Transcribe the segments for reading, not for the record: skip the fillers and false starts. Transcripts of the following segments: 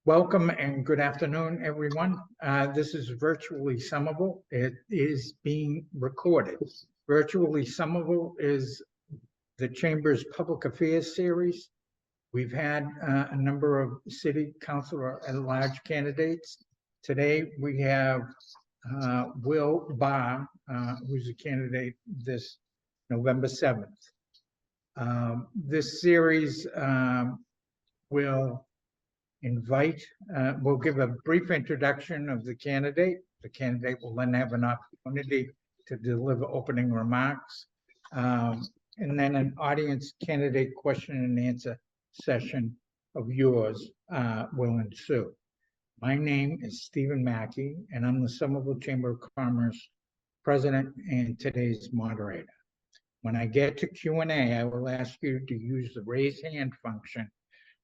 Welcome and good afternoon, everyone. This is Virtually Somerville. It is being recorded. Virtually Somerville is the Chamber's Public Affairs series. We've had a number of city councilor at-large candidates. Today we have Will Mbah, who's a candidate this November 7th. This series will we'll give a brief introduction of the candidate. The candidate will then have an opportunity to deliver opening remarks, and then an audience candidate question and answer session of yours will ensue. My name is Stephen Mackey, and I'm the Somerville Chamber of Commerce president and today's moderator. When I get to Q&A, I will ask you to use the raise hand function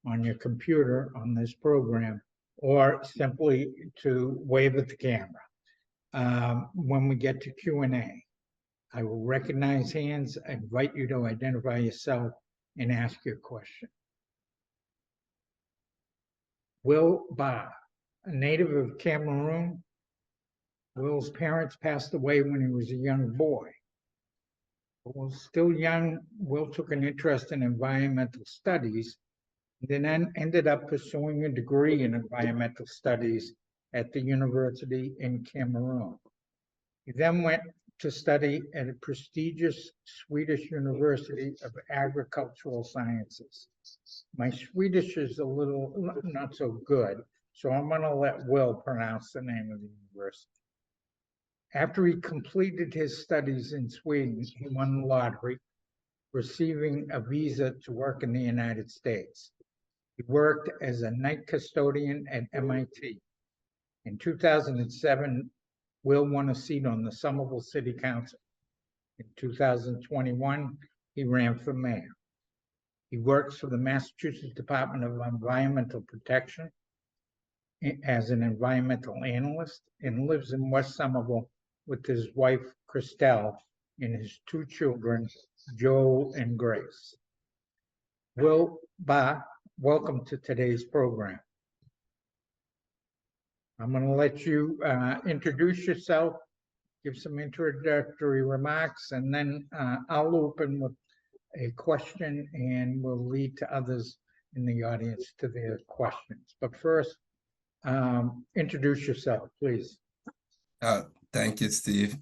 on your computer on this program, or simply to wave at the camera. When we get to Q&A, I will recognize hands, invite you to identify yourself and ask your question. Will Mbah, a native of Cameroon. Will's parents passed away when he was a young boy. While still young, Will took an interest in environmental studies, then ended up pursuing a degree in environmental studies at the university in Cameroon. He then went to study at a prestigious Swedish University of Agricultural Sciences. My Swedish is a little not so good, so I'm going to let Will pronounce the name of the university. After he completed his studies in Sweden, he won the lottery, receiving a visa to work in the United States. He worked as a night custodian at MIT. In 2007, Will won a seat on the Somerville City Council. In 2021, he ran for mayor. He works for the Massachusetts Department of Environmental Protection as an environmental analyst and lives in West Somerville with his wife, Christelle, and his two children, Joel and Grace. Will Mbah, welcome to today's program. I'm going to let you introduce yourself, give some introductory remarks, and then I'll open with a question and we'll lead to others in the audience to their questions. But first, introduce yourself, please. Thank you, Steve.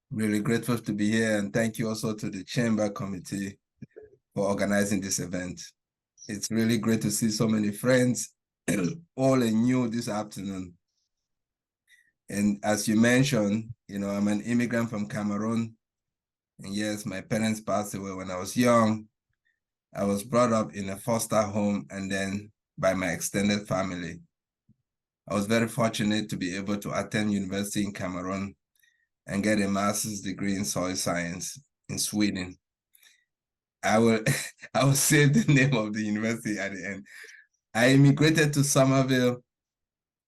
Really grateful to be here, and thank you also to the Chamber Committee for organizing this event. It's really great to see so many friends, all new this afternoon. And as you mentioned, I'm an immigrant from Cameroon. And yes, my parents passed away when I was young. I was brought up in a foster home and then by my extended family. I was very fortunate to be able to attend university in Cameroon and get a master's degree in soil science in Sweden. I will say the name of the university at the end. I immigrated to Somerville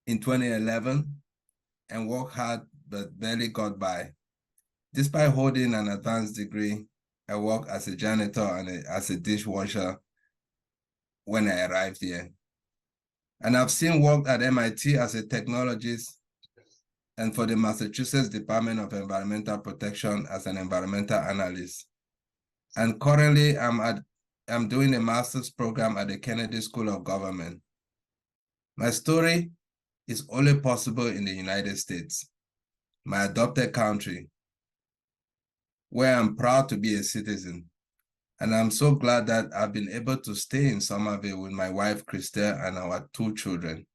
in 2011 and worked hard, but barely got by. Despite holding an advanced degree, I worked as a janitor and as a dishwasher when I arrived here. And I've seen work at MIT as a technologist and for the Massachusetts Department of Environmental Protection as an environmental analyst. And currently, I'm doing a master's program at the Kennedy School of Government. My story is only possible in the United States, my adopted country, where I'm proud to be a citizen. And I'm so glad that I've been able to stay in Somerville with my wife, Christelle, and our two children.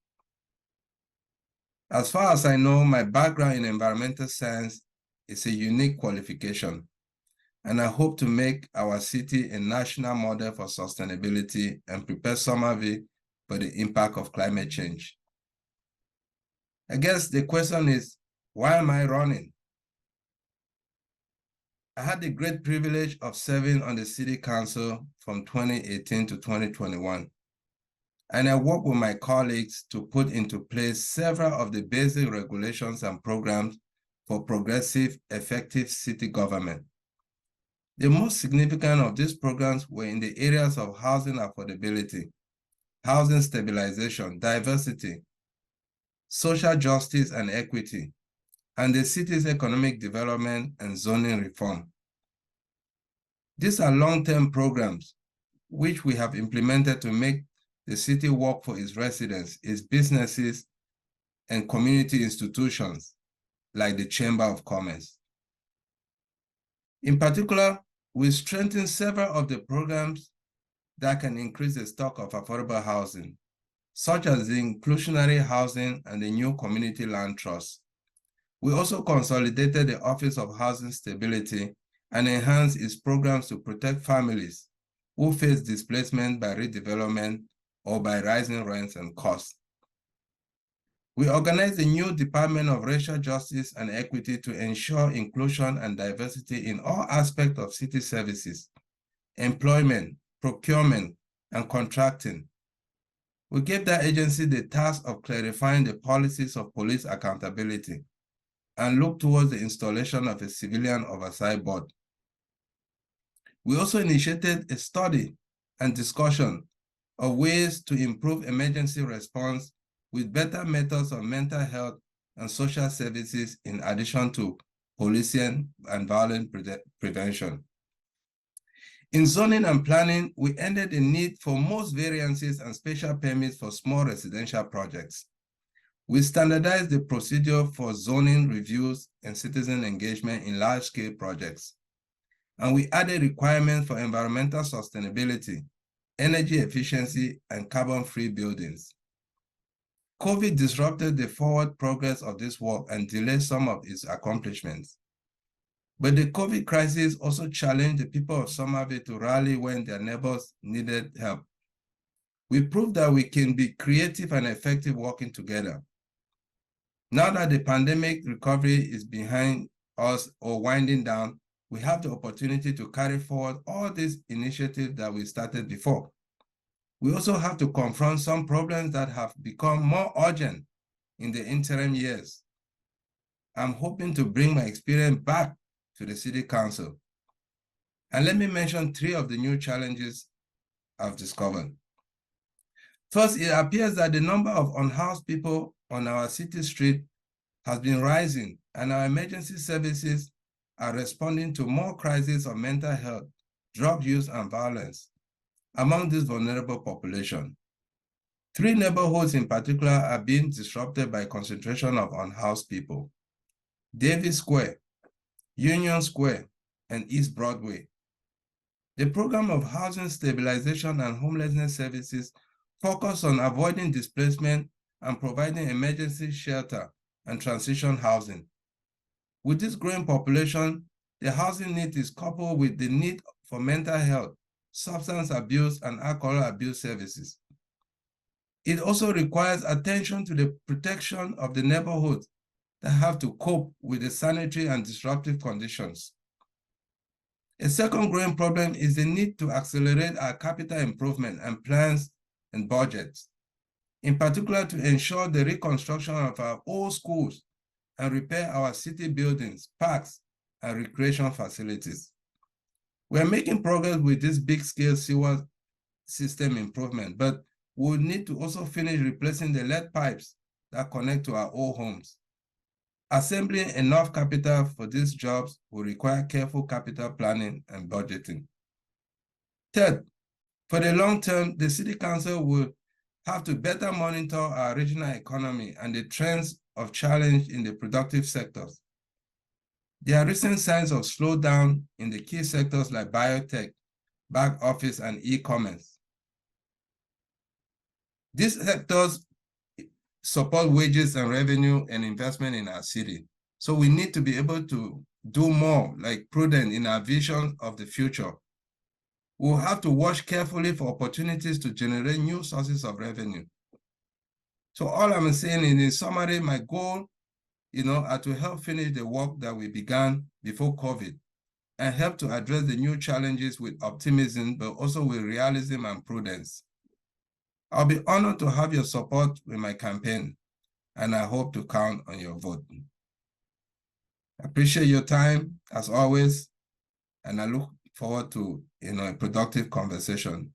As far as I know, my background in environmental science is a unique qualification. And I hope to make our city a national model for sustainability and prepare Somerville for the impact of climate change. I guess the question is, why am I running? I had the great privilege of serving on the city council from 2018 to 2021. And I worked with my colleagues to put into place several of the basic regulations and programs for progressive, effective city government. The most significant of these programs were in the areas of housing affordability, housing stabilization, diversity, social justice and equity, and the city's economic development and zoning reform. These are long-term programs which we have implemented to make the city work for its residents, its businesses, and community institutions like the Chamber of Commerce. In particular, we strengthen several of the programs that can increase the stock of affordable housing, such as the inclusionary housing and the new community land trust. We also consolidated the Office of Housing Stability and enhanced its programs to protect families who face displacement by redevelopment or by rising rents and costs. We organized a new Department of Racial Justice and Equity to ensure inclusion and diversity in all aspects of city services, employment, procurement, and contracting. We gave that agency the task of clarifying the policies of police accountability and look towards the installation of a civilian oversight board. We also initiated a study and discussion of ways to improve emergency response with better methods of mental health and social services in addition to policing and violence prevention. In zoning and planning, we ended the need for most variances and special permits for small residential projects. We standardized the procedure for zoning reviews and citizen engagement in large-scale projects. And we added requirements for environmental sustainability, energy efficiency, and carbon-free buildings. COVID disrupted the forward progress of this work and delayed some of its accomplishments. But the COVID crisis also challenged the people of Somerville to rally when their neighbors needed help. We proved that we can be creative and effective working together. Now that the pandemic recovery is behind us or winding down, we have the opportunity to carry forward all these initiatives that we started before. We also have to confront some problems that have become more urgent in the interim years. I'm hoping to bring my experience back to the City Council. And let me mention 3 of the new challenges I've discovered. First, it appears that the number of unhoused people on our city street has been rising, and our emergency services are responding to more crises of mental health, drug use, and violence among this vulnerable population. 3 neighborhoods in particular are being disrupted by concentration of unhoused people: Davis Square, Union Square, and East Broadway. The program of housing stabilization and homelessness services focus on avoiding displacement and providing emergency shelter and transition housing. With this growing population, the housing need is coupled with the need for mental health, substance abuse, and alcohol abuse services. It also requires attention to the protection of the neighborhoods that have to cope with the sanitary and disruptive conditions. A second growing problem is the need to accelerate our capital improvement and plans and budgets, in particular to ensure the reconstruction of our old schools and repair our city buildings, parks, and recreation facilities. We're making progress with this big-scale sewer system improvement, but we'll need to also finish replacing the lead pipes that connect to our old homes. Assembling enough capital for these jobs will require careful capital planning and budgeting. Third, for the long term, the City Council will have to better monitor our regional economy and the trends of challenge in the productive sectors. There are recent signs of slowdown in the key sectors like biotech, back office, and e-commerce. These sectors support wages and revenue and investment in our city. So we need to be able to do more, like prudent in our vision of the future. We'll have to watch carefully for opportunities to generate new sources of revenue. So all I'm saying in summary, my goal, are to help finish the work that we began before COVID and help to address the new challenges with optimism, but also with realism and prudence. I'll be honored to have your support with my campaign, and I hope to count on your vote. I appreciate your time, as always, and I look forward to a productive conversation.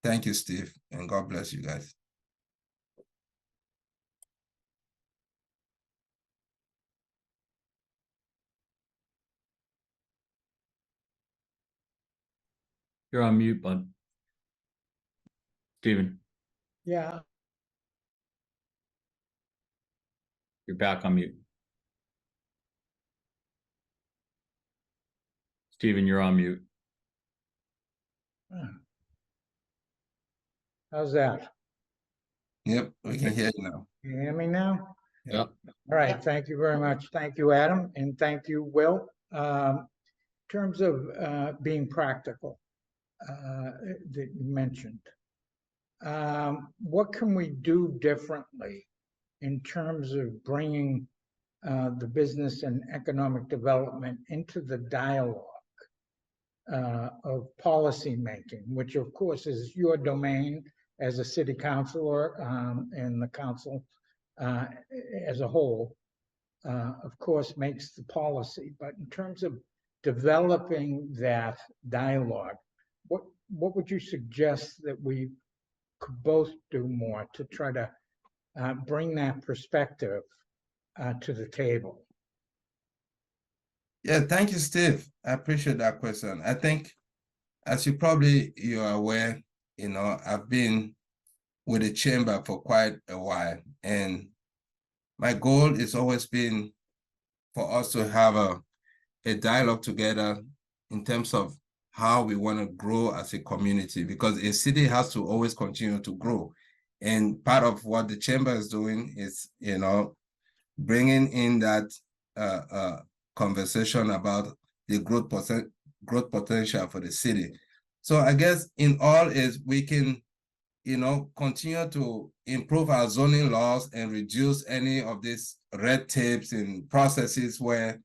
Thank you, Steve, and God bless you guys. You're on mute, bud. Steven, Yeah, you're back on mute. Steven, you're on mute. how's that? Yep, we can hear you now. Can you hear me now? Yep. All right, thank you very much. Thank you, Adam, and thank you, Will. In terms of being practical, that you mentioned, what can we do differently in terms of bringing the business and economic development into the dialogue of policy making, which of course is your domain as a city councilor and the council as a whole, of course, makes the policy. But in terms of developing that dialogue, what would you suggest that we could both do more to try to bring that perspective to the table? Yeah, thank you, Steve. I appreciate that question. I think, as you are aware, I've been with the chamber for quite a while, and my goal has always been for us to have a dialogue together in terms of how we want to grow as a community, because a city has to always continue to grow. And part of what the chamber is doing is, bringing in that conversation about the growth potential for the city. So I guess in all is we can, continue to improve our zoning laws and reduce any of these red tapes and processes where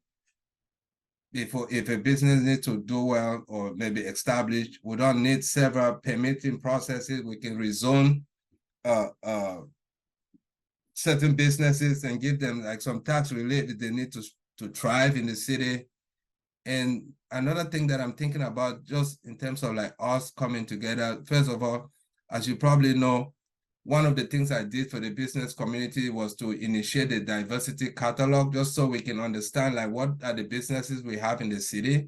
if a business needs to do well or maybe establish, we don't need several permitting processes. We can rezone certain businesses and give them like some tax relief that they need to thrive in the city. And another thing that I'm thinking about, just in terms of like us coming together, first of all, as you probably know, one of the things I did for the business community was to initiate a diversity catalog, just so we can understand like what are the businesses we have in the city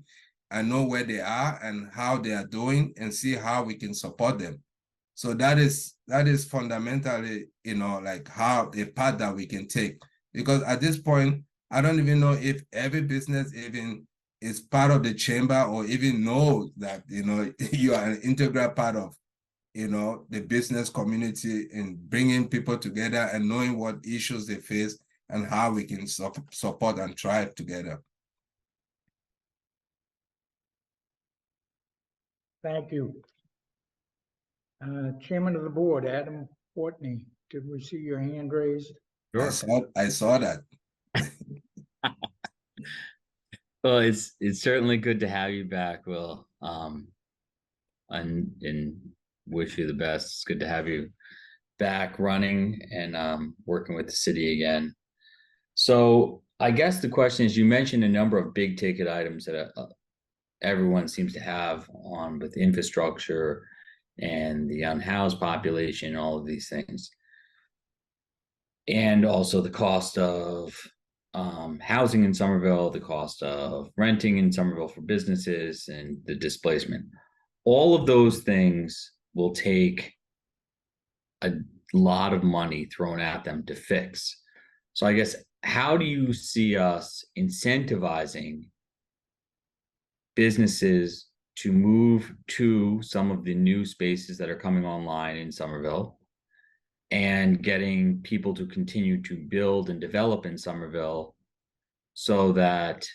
and know where they are and how they are doing and see how we can support them. So that is fundamentally, like how a path that we can take. Because at this point, I don't even know if every business even is part of the chamber or even knows that, you are an integral part of, the business community and bringing people together and knowing what issues they face and how we can support and thrive together. Thank you. Chairman of the board, Adam Portney, did we see your hand raised? Sure. I saw that. Well, it's certainly good to have you back, Will. And wish you the best. It's good to have you back running and working with the city again. So I guess the question is, you mentioned a number of big ticket items that everyone seems to have on with infrastructure and the unhoused population, all of these things. And also the cost of housing in Somerville, the cost of renting in Somerville for businesses, and the displacement. All of those things will take a lot of money thrown at them to fix. So I guess, how do you see us incentivizing businesses to move to some of the new spaces that are coming online in Somerville and getting people to continue to build and develop in Somerville so that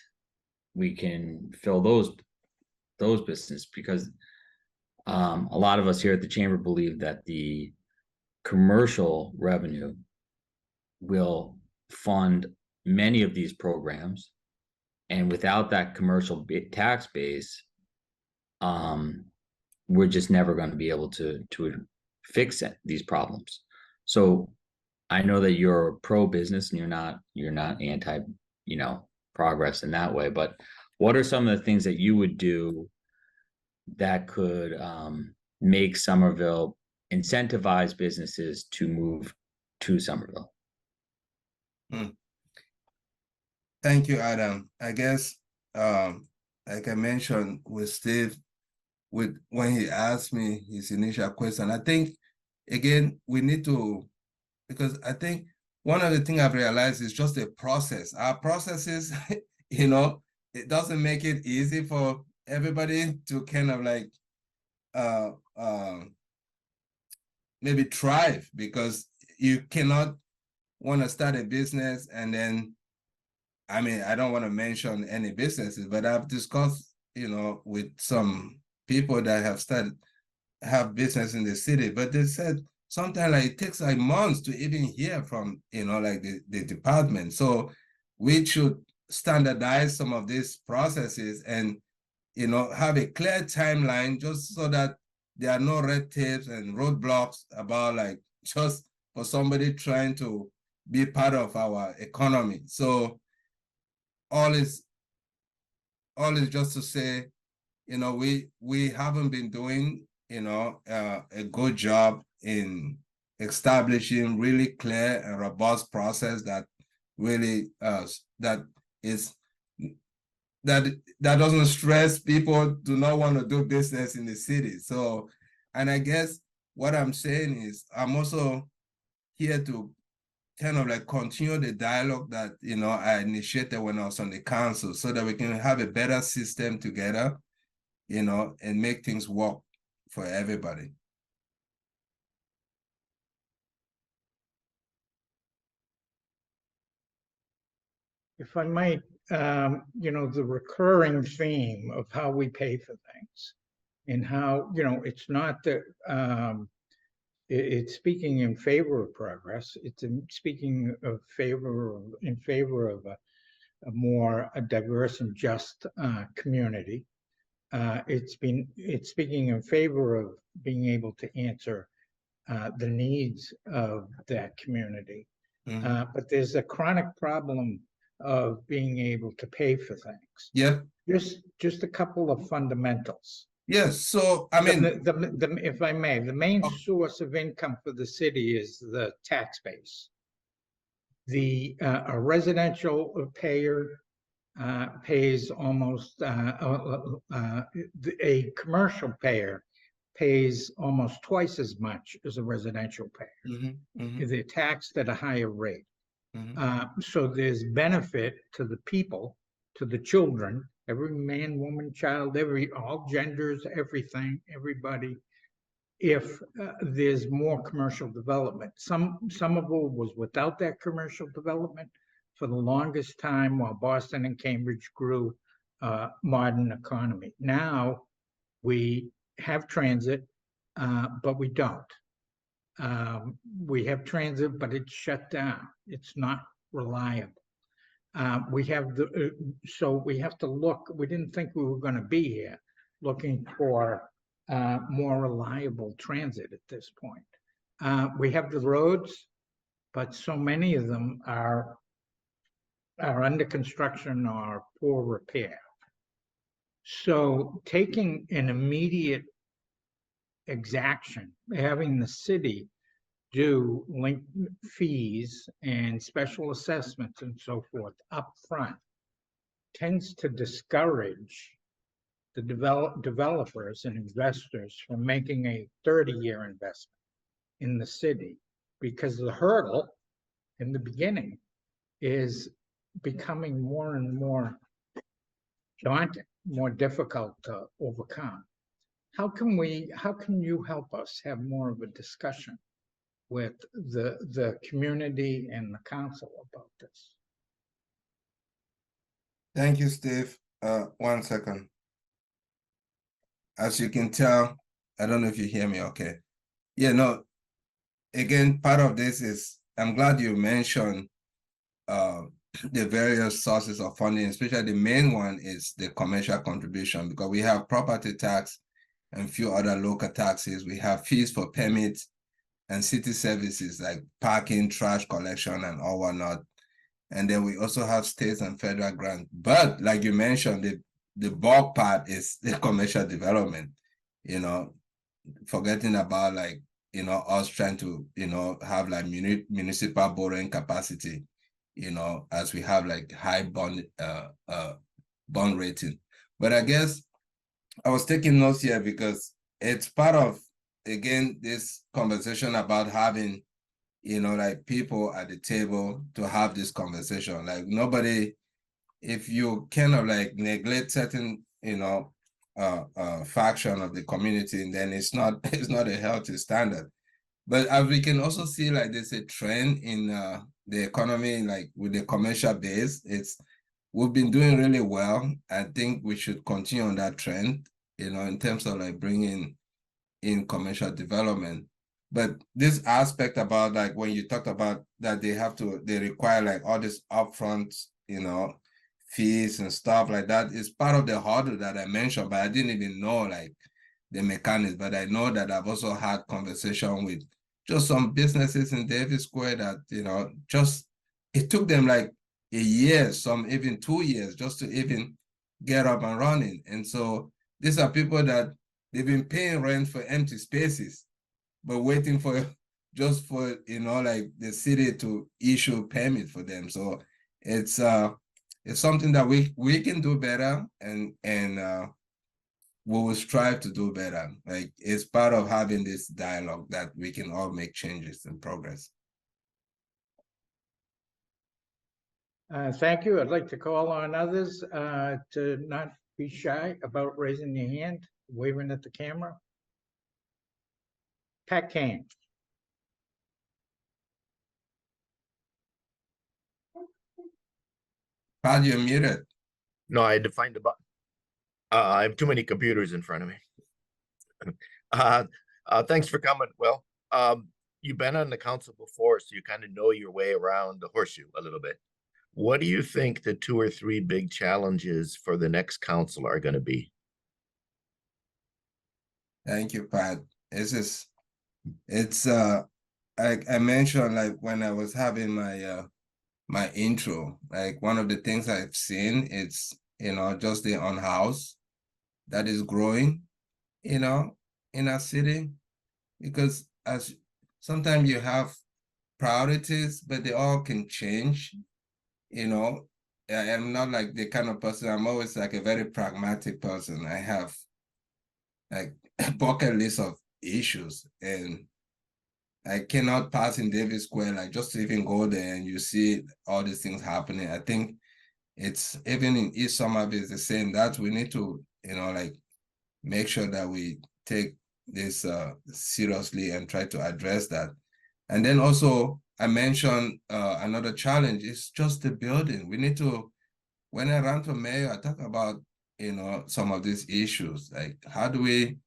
we can fill those businesses? Because a lot of us here at the chamber believe that the commercial revenue will fund many of these programs, and without that commercial tax base, we're just never going to be able to fix these problems. So I know that you're pro-business and you're not anti, progress in that way, but what are some of the things that you would do that could make Somerville, incentivize businesses to move to Somerville. Thank you, Adam. I guess, like I mentioned with Steve, when he asked me his initial question, I think, again, we need to, because I think one of the things I've realized is just a process. Our processes, you know, it doesn't make it easy for everybody to kind of like maybe thrive, because you cannot want to start a business and then, I mean, I don't want to mention any businesses, but I've discussed, you know, with some people that have business in the city, but they said sometimes like it takes like months to even hear from, you know, like the department. So we should standardize some of these processes and, you know, have a clear timeline, just so that there are no red tapes and roadblocks about like just for somebody trying to be part of our economy. So all is just to say, you know, we haven't been doing, you know, a good job in establishing really clear and robust process that really that doesn't stress people do not want to do business in the city. So, and I guess what I'm saying is I'm also here to kind of like continue the dialogue that, you know, I initiated when I was on the council, so that we can have a better system together, you know, and make things work for everybody. If I might, you know, the recurring theme of how we pay for things and how, you know, it's not that it's speaking in favor of progress. It's speaking in favor of a more diverse and just community. It's speaking in favor of being able to answer the needs of that community. But there's a chronic problem of being able to pay for things. Yeah. Just a couple of fundamentals. Yes. So I mean, if I may, the main source of income for the city is the tax base. A residential payer pays almost a commercial payer pays almost twice as much as a residential payer. They're taxed at a higher rate. So there's benefit to the people, to the children, every man, woman, child, all genders, everything, everybody, if there's more commercial development. Somerville was without that commercial development for the longest time, while Boston and Cambridge grew modern economy. Now we have transit, but we don't. We have transit, but it's shut down. It's not reliable. We have so we have to look. We didn't think we were going to be here looking for more reliable transit at this point. We have the roads, but so many of them are under construction or poor repair. So taking an immediate exaction, having the city do link fees and special assessments and so forth up front tends to discourage the developers and investors from making a 30-year investment in the city, because the hurdle in the beginning is becoming more and more daunting, more difficult to overcome. How can you help us have more of a discussion with the community and the council about this? Thank you, Steve. 1 second. As you can tell, I don't know if you hear me okay. Yeah, no, again, part of this is, I'm glad you mentioned the various sources of funding, especially the main one is the commercial contribution, because we have property tax and a few other local taxes. We have fees for permits and city services like parking, trash collection, and all whatnot. And then we also have states and federal grants. But like you mentioned, the bulk part is the commercial development. You know, forgetting about like, us trying to, have like municipal borrowing capacity, as we have like high bond rating. But I guess I was taking notes here because it's part of, again, this conversation about having, like people at the table to have this conversation. Like nobody, if you kind of like neglect certain, faction of the community, then it's not it's not a healthy standard. But as we can also see, like there's a trend in the economy, like with the commercial base, we've been doing really well. I think we should continue on that trend, in terms of like bringing in commercial development. But this aspect about like when you talked about that they require like all this upfront, fees and stuff like that is part of the hurdle that I mentioned, but I didn't even know like the mechanics. But I know that I've also had conversation with just some businesses in Davis Square that, just it took them like a year, some even 2 years just to even get up and running. And so these are people that they've been paying rent for empty spaces, but waiting for just for like the city to issue permit for them. So it's something that we can do better, and we will strive to do better. Like it's part of having this dialogue that we can all make changes and progress. Thank you. I'd like to call on others to not be shy about raising your hand, waving at the camera. Pat Kane. Pat, you're muted. No, I had to find the button. I have too many computers in front of me. Thanks for coming, Will. You've been on the council before, so you kind of know your way around the horseshoe a little bit. What do you think the 2 or 3 big challenges for the next council are going to be? Thank you, Pat. It's I mentioned like when I was having my my intro, like one of the things I've seen, it's just the unhoused that is growing, in our city, because as sometimes you have priorities, but they all can change. I am not like the kind of person, I'm always like a very pragmatic person. I have like a bucket list of issues, and I cannot pass in Davis Square, like just to even go there and you see all these things happening. I think it's even in East Somerville is the same, that we need to, like make sure that we take this seriously and try to address that. And then also I mentioned another challenge is just the building. We need to, when I ran for mayor, I talk about, some of these issues, like how do we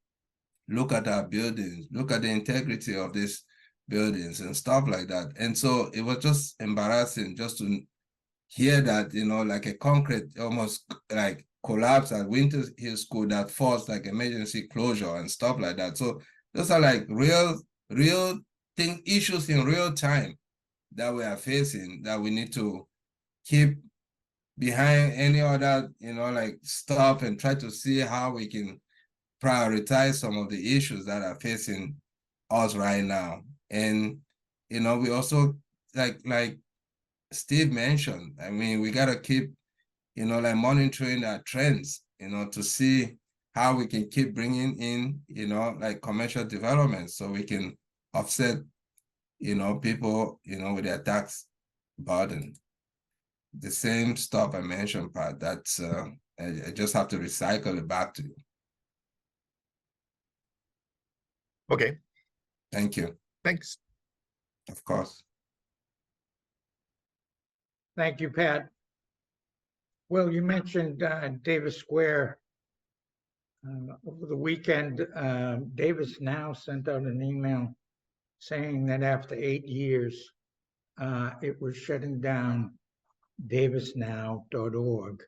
look at our buildings, look at the integrity of these buildings and stuff like that. And so it was just embarrassing just to hear that, like a concrete almost like collapse at Winter Hill School that forced like emergency closure and stuff like that. So those are like real issues in real time that we are facing, that we need to keep behind any other, like stuff, and try to see how we can prioritize some of the issues that are facing us right now. And we also like Steve mentioned, I mean, we gotta keep like monitoring our trends, to see how we can keep bringing in like commercial development, so we can offset people with their tax burden. The same stuff I mentioned, Pat, that's I just have to recycle it back to you. Okay. Thank you. Thanks. Of course. Thank you, Pat. Well, you mentioned Davis Square. Over the weekend, Davis Now sent out an email saying that after 8 years, it was shutting down davisnow.org.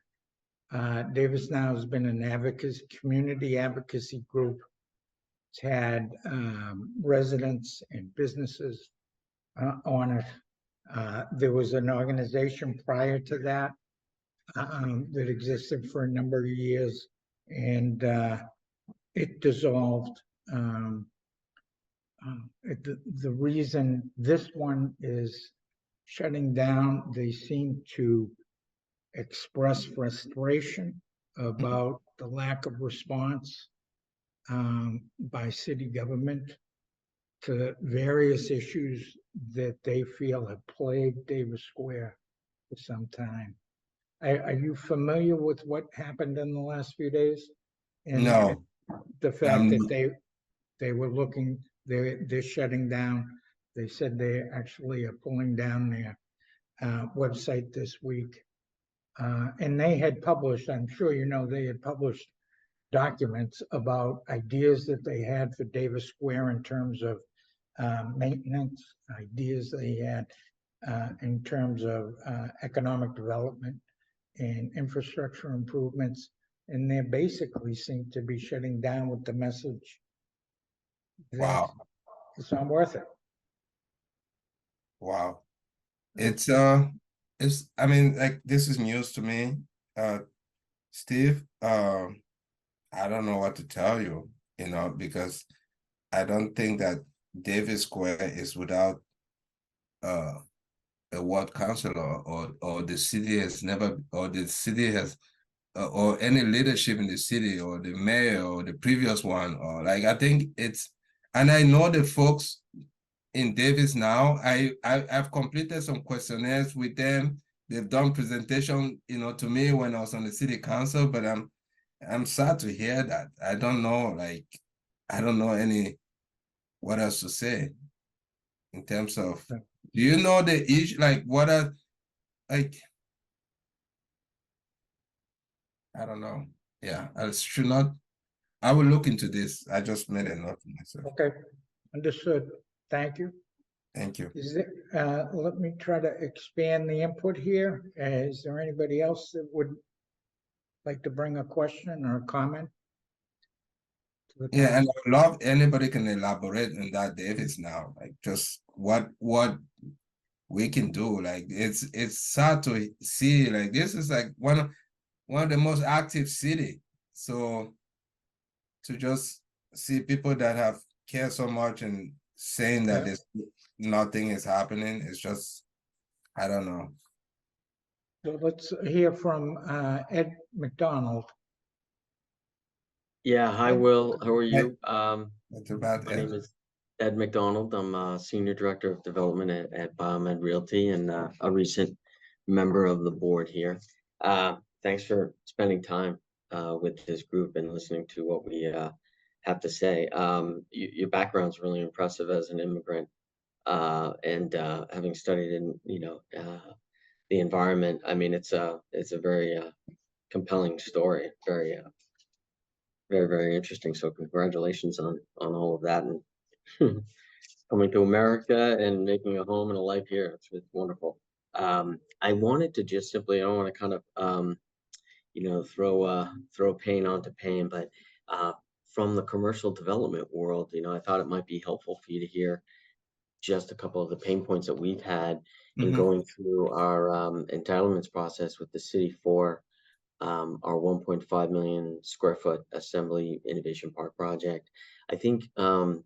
Davis Now has been an community advocacy group. It's had residents and businesses on it. There was an organization prior to that that existed for a number of years, and it dissolved. The reason this one is shutting down, they seem to express frustration about the lack of response by city government to various issues that they feel have plagued Davis Square for some time. Are you familiar with what happened in the last few days? And No, the fact that not. they were looking, they're shutting down. They said they actually are pulling down their website this week. And they had published, I'm sure you know, they had published documents about ideas that they had for Davis Square in terms of maintenance, ideas they had in terms of economic development and infrastructure improvements. And they basically seem to be shutting down with the message that Wow. it's not worth it. Wow. It's I mean, like, this is news to me. Steve, I don't know what to tell you, because I don't think that Davis Square is without a ward councilor, or the city has never, or the city has, or any leadership in the city, or the mayor, or the previous one, or like, I think it's, and I know the folks in Davis now. I've completed some questionnaires with them. They've done presentation, to me when I was on the city council, but I'm sad to hear that. I don't know, I don't know what else to say in terms of, do you know the issue, what are, I don't know. Yeah, I will look into this. I just made a note for myself. Okay, understood. Thank you. Thank you. Let me try to expand the input here. Is there anybody else that would like to bring a question or a comment? Yeah, and I would love anybody can elaborate on that, Davis, now, just what we can do. It's sad to see, this is one of the most active city. So to just see people that have cared so much and saying that nothing is happening, it's just, I don't know. So let's hear from Ed McDonald. Yeah, hi Will, how are you? It's about My name is Ed McDonald. I'm a Senior Director of Development at Biomed Realty and a recent member of the board here. Thanks for spending time with this group and listening to what we have to say. Your background's really impressive as an immigrant and having studied in, the environment. I mean, it's a very compelling story, very, very interesting. So congratulations on all of that and coming to America and making a home and a life here. It's wonderful. I wanted to just simply, I don't want to kind of, throw pain onto pain, but from the commercial development world, I thought it might be helpful for you to hear just a couple of the pain points that we've had in going through our entitlements process with the city for our 1.5 million square foot Assembly Innovation Park project. I think along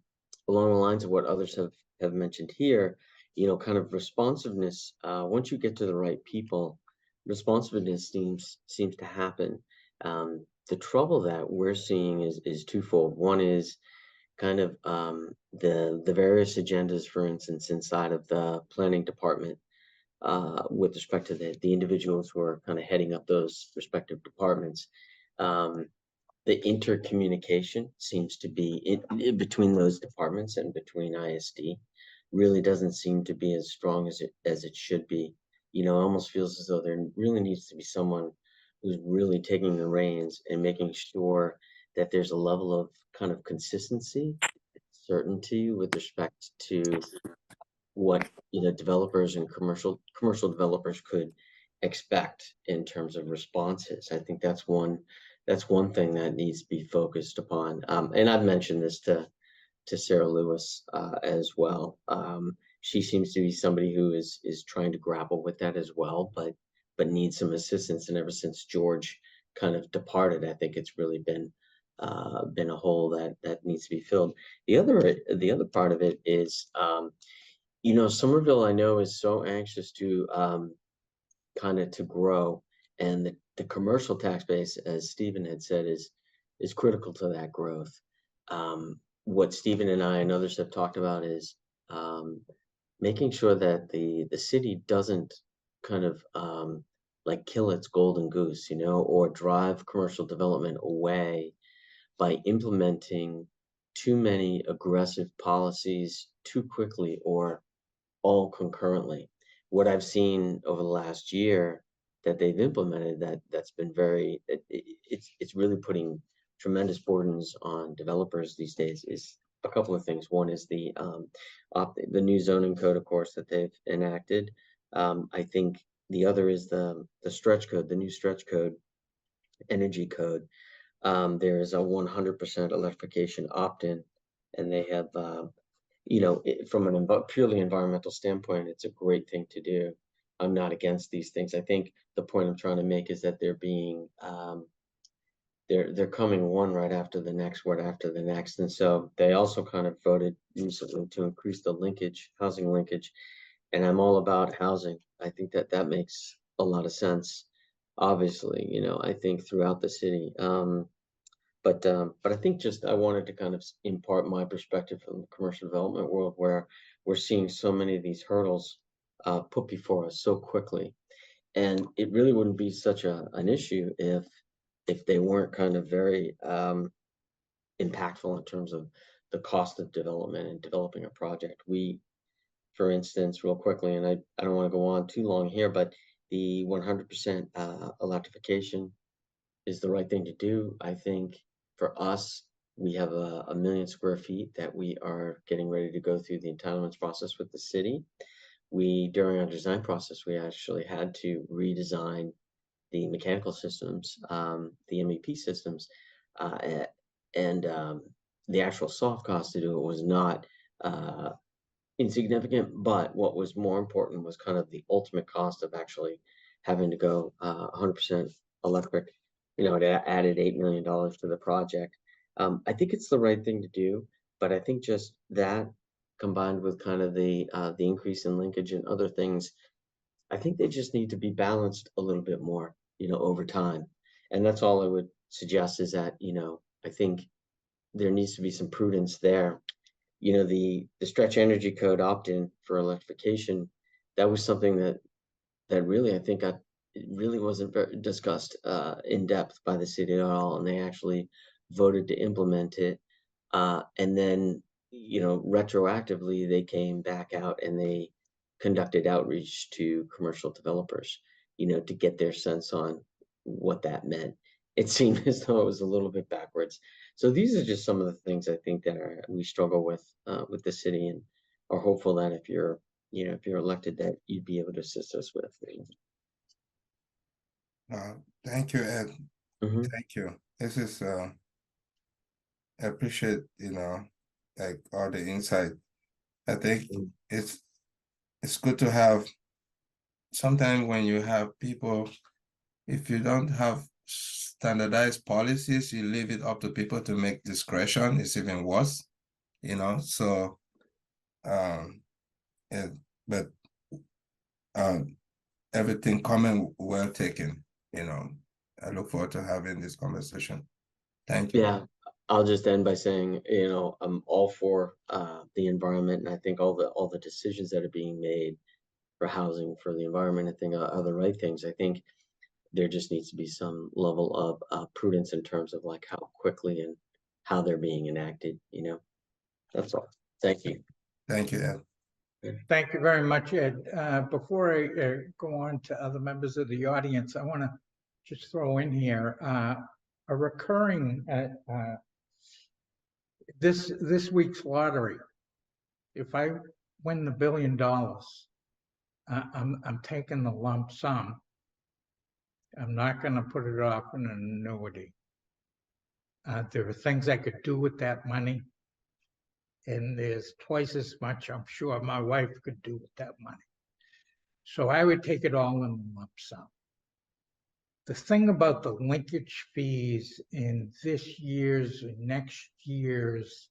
the lines of what others have mentioned here, kind of responsiveness, once you get to the right people, responsiveness seems to happen. The trouble that we're seeing is twofold. One is kind of the various agendas, for instance, inside of the planning department with respect to the individuals who are kind of heading up those respective departments. The intercommunication seems to be in between those departments and between ISD really doesn't seem to be as strong as it should be. It almost feels as though there really needs to be someone who's really taking the reins and making sure that there's a level of kind of consistency, certainty with respect to what developers and commercial developers could expect in terms of responses. I think that's one thing that needs to be focused upon. And I've mentioned this to Sarah Lewis as well. She seems to be somebody who is trying to grapple with that as well, but needs some assistance. And ever since George kind of departed, I think it's really been been a hole that needs to be filled. The other part of it is, you know, Somerville, I know, is so anxious to kind of to grow, and the commercial tax base, as Stephen had said, is critical to that growth. What Stephen and I and others have talked about is making sure that the city doesn't kind of like kill its golden goose, you know, or drive commercial development away by implementing too many aggressive policies too quickly or all concurrently. What I've seen over the last year that they've implemented that's been very, it's really putting tremendous burdens on developers these days is a couple of things. One is the new zoning code, of course, that they've enacted. I think the other is the stretch code, the new stretch code, energy code. There is a 100% electrification opt-in, and they have, you know, from an purely environmental standpoint, it's a great thing to do. I'm not against these things. I think the point I'm trying to make is that they're being, they're coming one right after the next, and so they also kind of voted recently to increase the linkage, housing linkage, and I'm all about housing. I think that makes a lot of sense. Obviously, you know, I think throughout the city. But I think just I wanted to kind of impart my perspective from the commercial development world, where we're seeing so many of these hurdles put before us so quickly, and it really wouldn't be such an issue if they weren't kind of very impactful in terms of the cost of development and developing a project. We, for instance, real quickly, and I don't want to go on too long here, but the 100% electrification is the right thing to do. I think for us, we have a million square feet that we are getting ready to go through the entitlements process with the city. During our design process, we actually had to redesign the mechanical systems, the MEP systems, and the actual soft cost to do it was not insignificant, but what was more important was kind of the ultimate cost of actually having to go 100% electric. You know, it added $8 million to the project. I think it's the right thing to do, but I think just that combined with kind of the increase in linkage and other things, I think they just need to be balanced a little bit more, you know, over time. And that's all I would suggest is that, you know, I think there needs to be some prudence there. You know, the stretch energy code opt-in for electrification, that was something that really, I think, it really wasn't discussed in depth by the city at all, and they actually voted to implement it. And then, you know, retroactively, they came back out and they conducted outreach to commercial developers, you know, to get their sense on what that meant. It seemed as though it was a little bit backwards. So these are just some of the things I think that we struggle with the city, and are hopeful that if you're elected, that you'd be able to assist us with. Thank you, Ed. Mhm. Thank you. This is I appreciate, you know, like all the insight. I think it's good to have, sometimes when you have people, if you don't have standardized policies, you leave it up to people to make discretion. It's even worse, you know. So everything comment well taken, you know. I look forward to having this conversation. Thank you. Yeah, I'll just end by saying, you know, I'm all for the environment, and I think all the decisions that are being made for housing, for the environment, I think are the right things. I think there just needs to be some level of prudence in terms of like how quickly and how they're being enacted, you know. That's all. Thank you. Thank you, Ed. Thank you very much, Ed. Before I go on to other members of the audience, I want to just throw in here a recurring this week's lottery. If I win the $1 billion, I'm taking the lump sum. I'm not going to put it off in an annuity. There are things I could do with that money, and there's twice as much I'm sure my wife could do with that money. So I would take it all in a lump sum. the thing about the linkage fees in this year's and next year's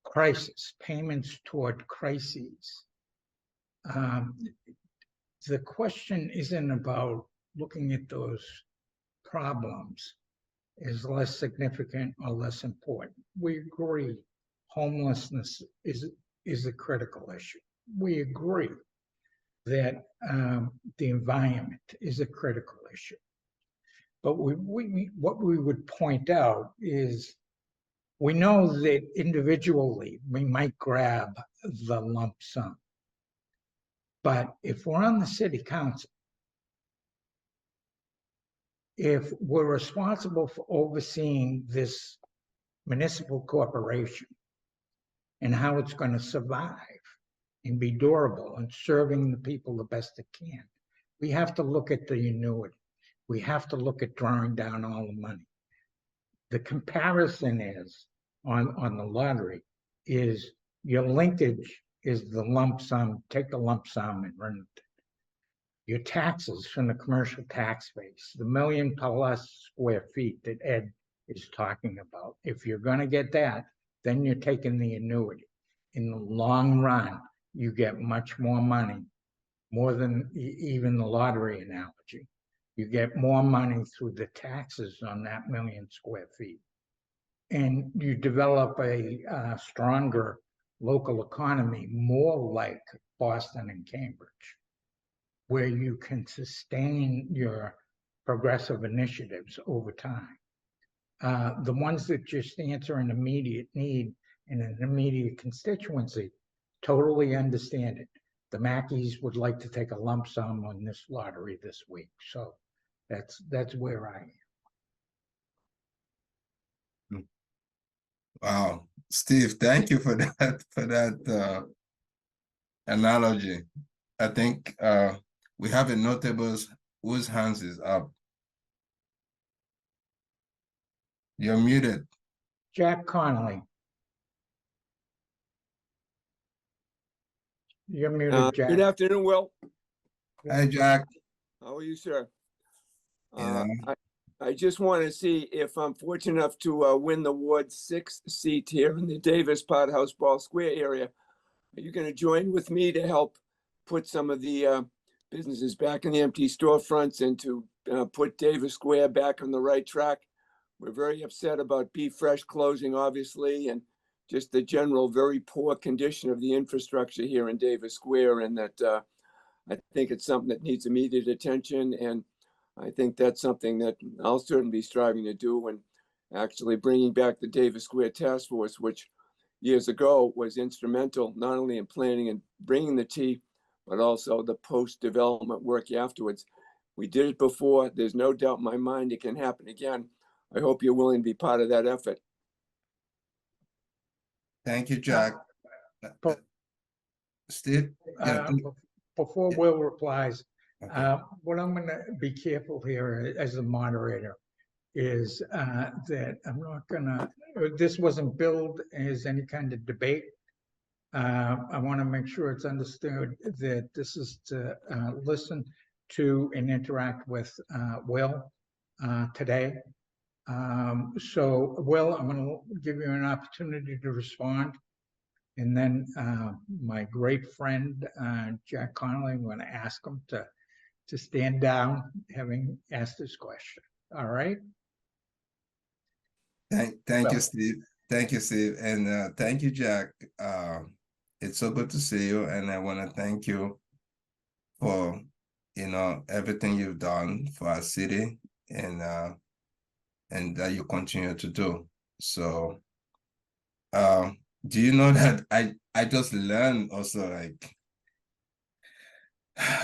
crisis, payments toward crises. The question isn't about looking at those problems as less significant or less important. We agree homelessness is a critical issue. We agree that the environment is a critical issue. But what we would point out is we know that individually we might grab the lump sum. But if we're on the city council, if we're responsible for overseeing this municipal corporation and how it's going to survive and be durable and serving the people the best it can, we have to look at the annuity. We have to look at drawing down all the money. The comparison is on the lottery is your linkage is the lump sum, take the lump sum and run it. Your taxes from the commercial tax base, the 1 million+ square feet that Ed is talking about. If you're going to get that, then you're taking the annuity. In the long run, you get much more money, more than even the lottery analogy. You get more money through the taxes on that 1 million square feet. And you develop a stronger local economy, more like Boston and Cambridge, where you can sustain your progressive initiatives over time. The ones that just answer an immediate need in an immediate constituency, totally understand it. The Mackeys would like to take a lump sum on this lottery this week. So that's where I am. Wow, Steve, thank you for that analogy. I think we have a notable whose hands is up. You're muted. Jack Connolly. You're muted, Jack. Good afternoon, Will. Hi, Jack. How are you, sir? Yeah. I just want to see if I'm fortunate enough to win the Ward 6 seat here in the Davis Pot House Ball Square area. Are you going to join with me to help put some of the businesses back in the empty storefronts and to put Davis Square back on the right track? We're very upset about Be Fresh closing, obviously, and just the general very poor condition of the infrastructure here in Davis Square, and that I think it's something that needs immediate attention. And I think that's something that I'll certainly be striving to do, and actually bringing back the Davis Square Task Force, which years ago was instrumental not only in planning and bringing the tea, but also the post-development work afterwards. We did it before. There's no doubt in my mind it can happen again. I hope you're willing to be part of that effort. Thank you, Jack. Steve? Yeah. Before Yeah. Will replies, Okay. what I'm going to be careful here as the moderator is that I'm not going to, this wasn't billed as any kind of debate. I want to make sure it's understood that this is to listen to and interact with Will today. So Will, I'm going to give you an opportunity to respond. And then my great friend, Jack Connolly, I'm going to ask him to stand down, having asked this question. All right? Thank you, Steve. Thank you, Steve. And thank you, Jack. It's so good to see you. And I want to thank you for, everything you've done for our city and that you continue to do. So, do you know that I just learned also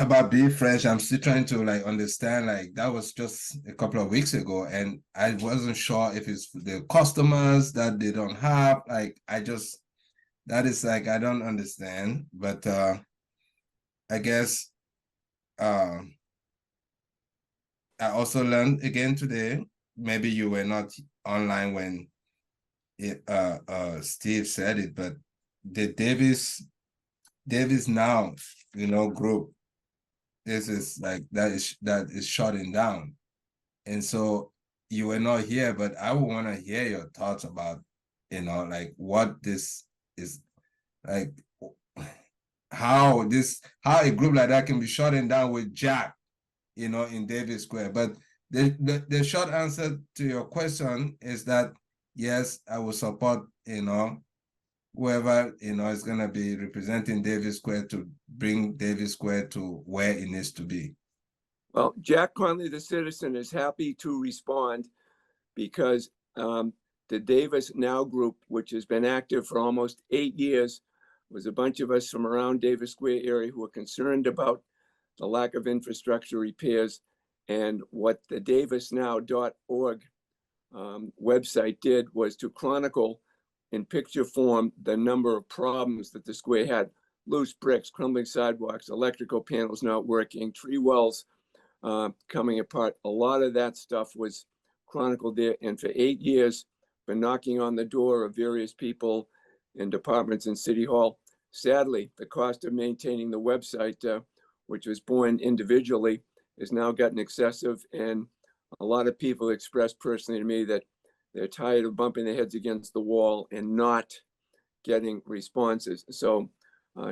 about Be Fresh? I'm still trying to understand, that was just a couple of weeks ago, and I wasn't sure if it's the customers that they don't have. That is I don't understand, but I guess I also learned again today, maybe you were not online when Steve said it, but the Davis Now, group this is like that is shutting down. And so you were not here, but I would want to hear your thoughts about, like what this is like, how a group like that can be shutting down with Jack, in Davis Square. But the short answer to your question is that yes, I will support, whoever is going to be representing Davis Square to bring Davis Square to where it needs to be. Well, Jack Conley, the citizen, is happy to respond because the Davis Now group, which has been active for almost 8 years, was a bunch of us from around Davis Square area who were concerned about the lack of infrastructure repairs. And what the davisnow.org website did was to chronicle in picture form the number of problems that the square had: loose bricks, crumbling sidewalks, electrical panels not working, tree wells coming apart. A lot of that stuff was chronicled there. And for 8 years, been knocking on the door of various people and departments in City Hall. Sadly, the cost of maintaining the website, which was born individually, has now gotten excessive. And a lot of people expressed personally to me that they're tired of bumping their heads against the wall and not getting responses. So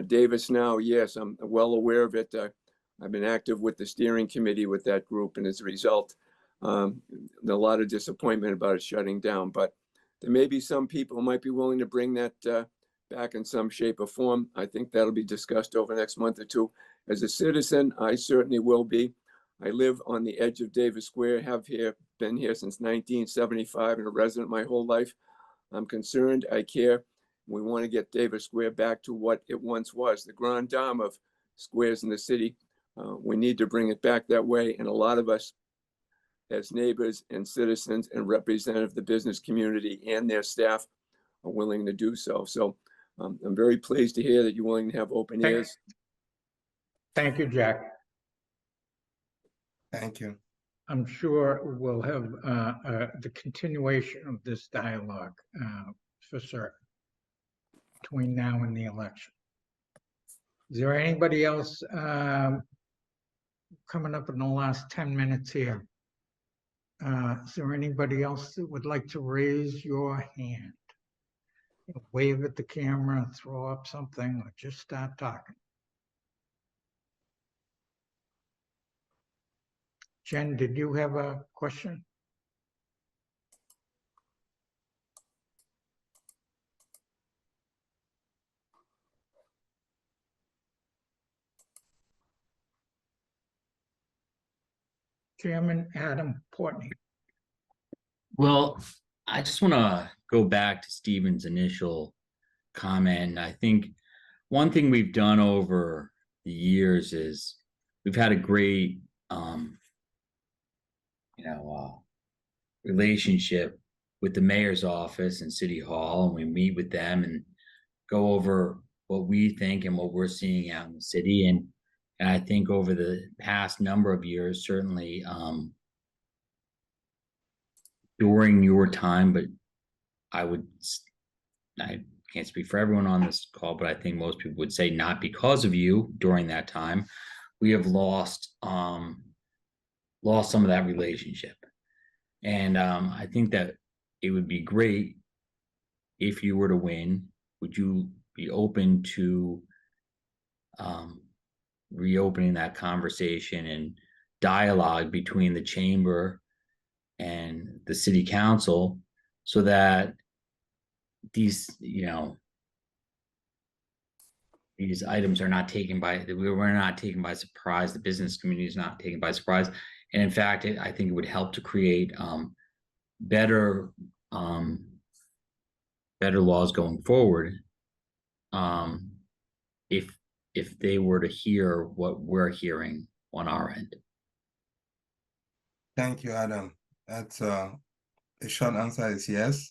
Davis Now, yes, I'm well aware of it. I've been active with the steering committee with that group, and as a result, a lot of disappointment about it shutting down. But there may be some people who might be willing to bring that back in some shape or form. I think that'll be discussed over the next month or two. As a citizen, I certainly will be. I live on the edge of Davis Square, been here since 1975 and a resident my whole life. I'm concerned, I care. We want to get Davis Square back to what it once was, the grand dame of squares in the city. We need to bring it back that way. And a lot of us as neighbors and citizens and representative of the business community and their staff are willing to do so. So I'm very pleased to hear that you're willing to have open ears. Thank you, Jack. Thank you. I'm sure we'll have the continuation of this dialogue for certain between now and the election. Is there anybody else coming up in the last 10 minutes here? Is there anybody else that would like to raise your hand? Wave at the camera, throw up something, or just start talking. Jen, did you have a question? Chairman Adam Portney. Well, I just want to go back to Stephen's initial comment. I think one thing we've done over the years is we've had a great, relationship with the mayor's office and City Hall, and we meet with them and go over what we think and what we're seeing out in the city. And I think over the past number of years, certainly during your time, but I can't speak for everyone on this call, but I think most people would say not because of you during that time, we have lost some of that relationship. And I think that it would be great if you were to win. Would you be open to reopening that conversation and dialogue between the chamber and the city council so that these items are not taken by, we're not taken by surprise, the business community is not taken by surprise. And in fact, I think it would help to create better laws going forward if they were to hear what we're hearing on our end. Thank you, Adam. That's the short answer is yes.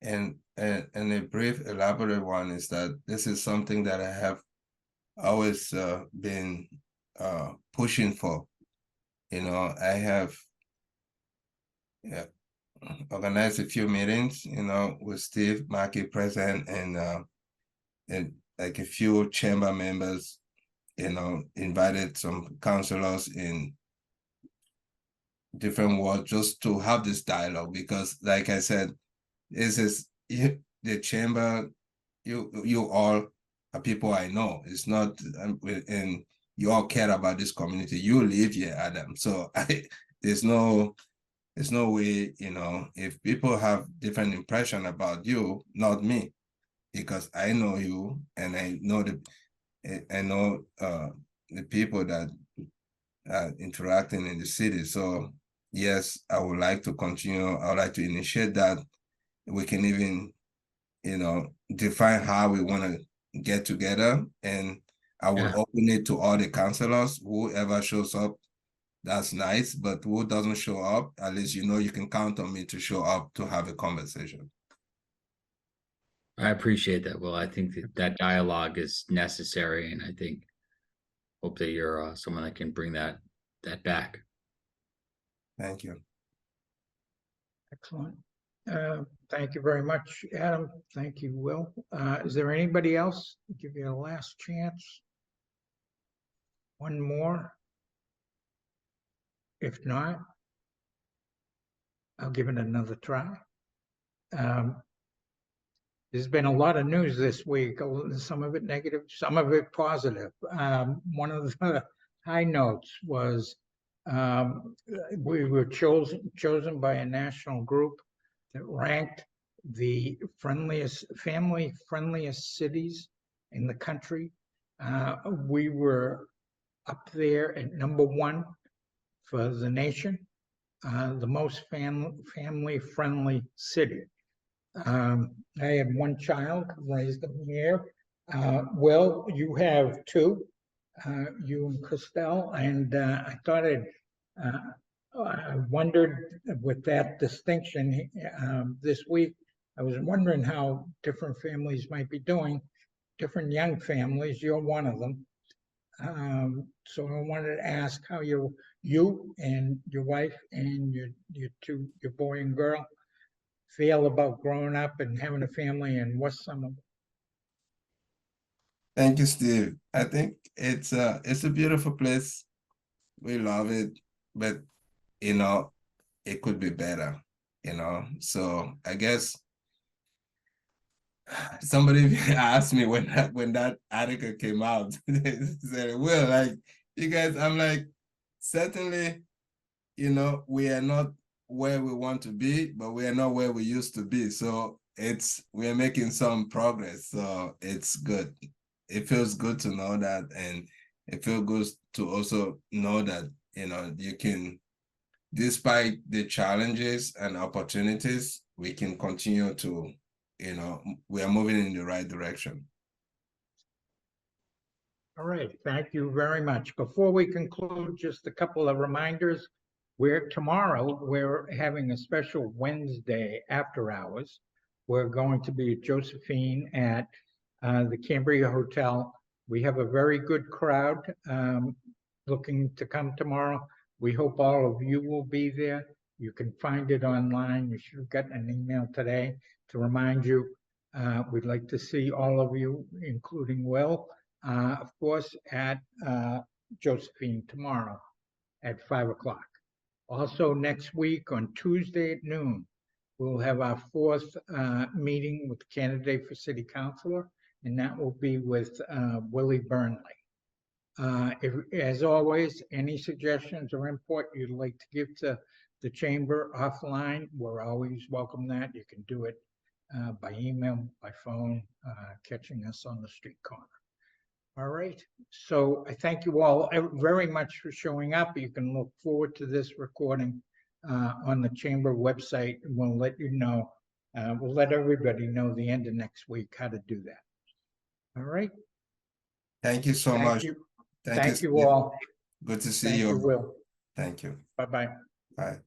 And a brief elaborate one is that this is something that I have always been pushing for. I have organized a few meetings, with Steve Mackey present and like a few chamber members invited some councilors in different wards just to have this dialogue, because like I said, the chamber, you all are people I know. It's not, and you all care about this community. You live here, Adam. So there's no way, if people have different impression about you, not me, because I know you and I know the people that are interacting in the city. So yes, I would like to continue. I would like to initiate that. We can even, define how we want to get together, and I will Yeah. open it to all the councilors. Whoever shows up, that's nice, but who doesn't show up, at least you can count on me to show up to have a conversation. I appreciate that, Will. I think that dialogue is necessary, and I hope that you're someone that can bring that back. Thank you. Excellent. Thank you very much, Adam. Thank you, Will. Is there anybody else? I'll give you a last chance. One more. If not, I'll give it another try. There's been a lot of news this week, some of it negative, some of it positive. One of the high notes was we were chosen by a national group that ranked the family friendliest cities in the country. We were up there at #1 for the nation, the most family friendly city. I have one child, raised him here. Will, you have two, you and Christelle, and I thought I wondered with that distinction this week, I was wondering how different families might be doing, different young families, you're one of them. So I wanted to ask how you and your wife and your boy and girl feel about growing up and having a family in West Somerville. Thank you, Steve. I think it's a beautiful place. We love it, but it could be better, So I guess somebody asked me when that article came out, they said, "Well, like you guys," I'm like, certainly, we are not where we want to be, but we are not where we used to be. So we are making some progress. So it's good. It feels good to know that, and it feels good to also know that, you can, despite the challenges and opportunities, we can continue to, we are moving in the right direction. All right, thank you very much. Before we conclude, just a couple of reminders. Tomorrow, we're having a special Wednesday after hours. We're going to be at Josephine at the Cambria Hotel. We have a very good crowd looking to come tomorrow. We hope all of you will be there. You can find it online. You should have gotten an email today to remind you. We'd like to see all of you, including Will, of course, at Josephine tomorrow at 5 o'clock. Also, next week on Tuesday at noon, we'll have our 4th meeting with the candidate for city councilor, and that will be with Willie Burnley. As always, any suggestions or input you'd like to give to the chamber offline, we're always welcome that. You can do it by email, by phone, catching us on the street corner. All right, so I thank you all very much for showing up. You can look forward to this recording on the chamber website, and we'll let you know, we'll let everybody know the end of next week how to do that. All right. Thank you so much. Thank you all. Good to see Thank you. you, Will. Thank you. Bye-bye. Bye.